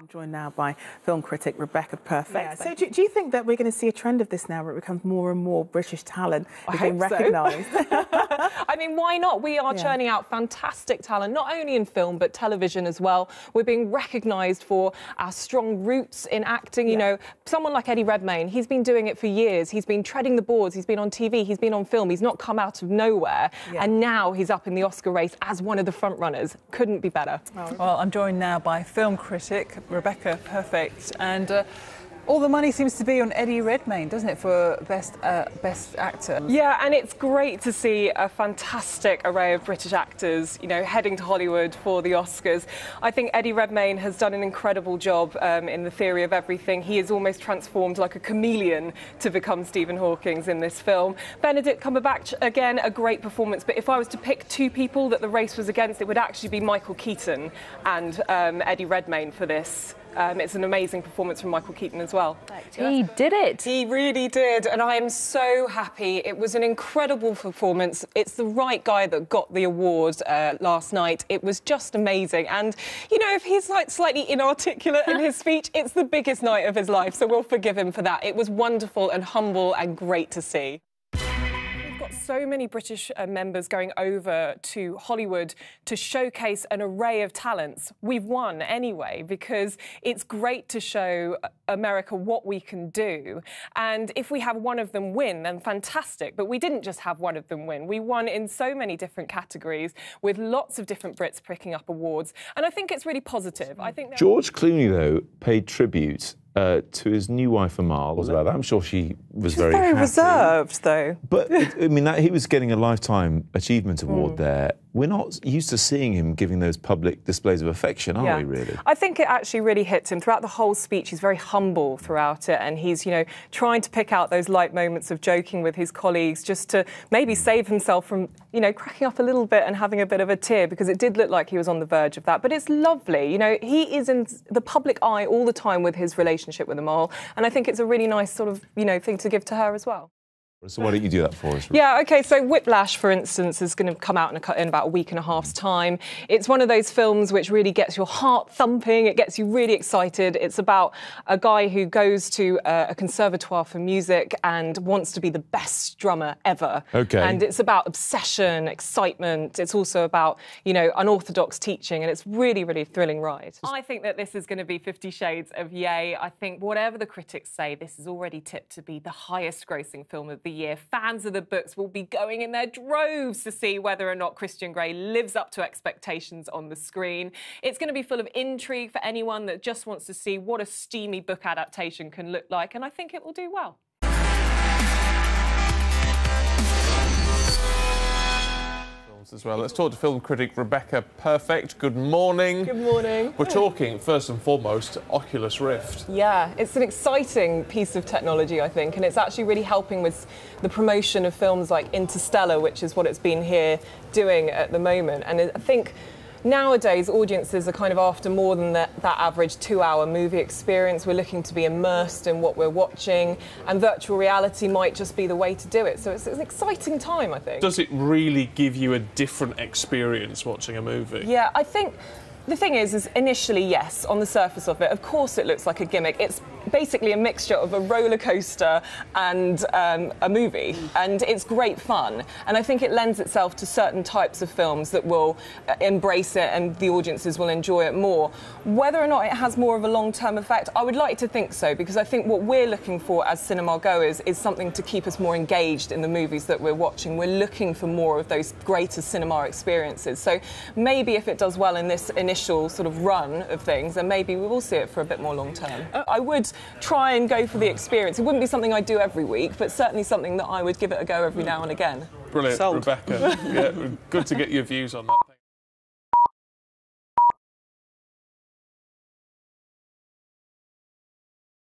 I'm joined now by film critic Rebecca Perfect. Yeah, so do you think that we're going to see a trend of this now where it becomes more and more British talent is being recognised? I mean, why not? We are churning out fantastic talent, not only in film but television as well. We're being recognised for our strong roots in acting. You know, someone like Eddie Redmayne, he's been doing it for years. He's been treading the boards. He's been on TV. He's been on film. He's not come out of nowhere. And now he's up in the Oscar race as one of the front runners. Couldn't be better. Well, I'm joined now by film critic Rebecca Perfect, and all the money seems to be on Eddie Redmayne, doesn't it, for best actor? Yeah, and it's great to see a fantastic array of British actors, you know, heading to Hollywood for the Oscars. I think Eddie Redmayne has done an incredible job in The Theory of Everything. He is almost transformed like a chameleon to become Stephen Hawking in this film. Benedict Cumberbatch, again, a great performance, but if I was to pick two people that the race was against, it would actually be Michael Keaton and Eddie Redmayne for this. It's an amazing performance from Michael Keaton as well. He did it. He really did, and I am so happy. It was an incredible performance. It's the right guy that got the award last night. It was just amazing. And, you know, if he's like slightly inarticulate in his speech, it's the biggest night of his life, so we'll forgive him for that. It was wonderful and humble and great to see. Got so many British members going over to Hollywood to showcase an array of talents. We've won anyway, because it's great to show America what we can do. And if we have one of them win, then fantastic. But we didn't just have one of them win. We won in so many different categories with lots of different Brits picking up awards. And I think it's really positive. I think George Clooney, though, paid tribute to his new wife Amal as well. I'm sure she was very happy. Reserved, though. But I mean, he was getting a Lifetime Achievement Award there. We're not used to seeing him giving those public displays of affection, are we, really? I think it actually really hits him. Throughout the whole speech, he's very humble throughout it, and he's, you know, trying to pick out those light moments of joking with his colleagues just to maybe save himself from, you know, cracking up a little bit and having a bit of a tear, because it did look like he was on the verge of that. But it's lovely. You know, he is in the public eye all the time with his relationship with Amal, and I think it's a really nice sort of, you know, thing to give to her as well. So why don't you do that for us? Yeah, OK, so Whiplash, for instance, is going to come out in about a week and a half's time. It's one of those films which really gets your heart thumping. It gets you really excited. It's about a guy who goes to a conservatoire for music and wants to be the best drummer ever. OK. And it's about obsession, excitement. It's also about, you know, unorthodox teaching, and it's really, really a thrilling ride. I think that this is going to be 50 Shades of Yay. I think whatever the critics say, this is already tipped to be the highest grossing film of the year. Fans of the books will be going in their droves to see whether or not Christian Grey lives up to expectations on the screen. It's going to be full of intrigue for anyone that just wants to see what a steamy book adaptation can look like, and I think it will do well. As well. Let's talk to film critic Rebecca Perfect. Good morning. Good morning. We're talking, first and foremost, Oculus Rift. Yeah, it's an exciting piece of technology, I think, and it's actually really helping with the promotion of films like Interstellar, which is what it's been here doing at the moment. And I think nowadays, audiences are kind of after more than that average 2-hour movie experience. We're looking to be immersed in what we're watching, and virtual reality might just be the way to do it. So it's an exciting time, I think. Does it really give you a different experience watching a movie? Yeah, I think the thing is initially, yes, on the surface of it, of course it looks like a gimmick. It's basically a mixture of a roller coaster and a movie, and it's great fun. And I think it lends itself to certain types of films that will embrace it and the audiences will enjoy it more. Whether or not it has more of a long-term effect, I would like to think so, because I think what we're looking for as cinema goers is something to keep us more engaged in the movies that we're watching. We're looking for more of those greater cinema experiences. So maybe if it does well in this initial sort of run of things, then maybe we will see it for a bit more long-term. I would try and go for the experience. It wouldn't be something I'd do every week, but certainly something that I would give it a go every now and again. Brilliant, Rebecca. Yeah, good to get your views on that.